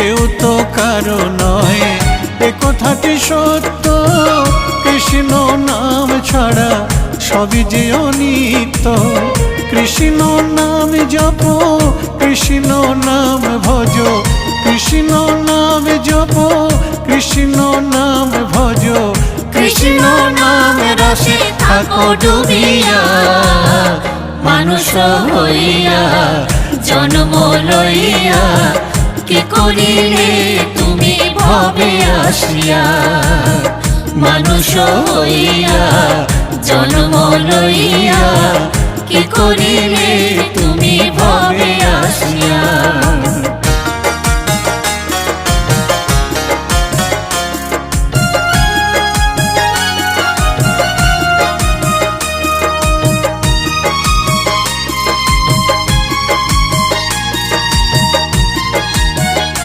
কেউ তো কারো নয়, এ কথাটি সত্য। কৃষ্ণ নাম ছাড়া সবই যে অনিত্য। কৃষ্ণ নাম জপ, কৃষ্ণ নাম ভজ, কৃষ্ণ নাম জপ, কৃষ্ণ নাম ভজ। কৃষ্ণ নাম রসে থাকো ডুবিয়া, মানুষ হইয়া জন্ম লইয়া কি করিলে তুমি ভবে আসিয়া। মানুষ হইয়া জন্ম লইয়া কি করিলে তুমি ভবে আসিয়া।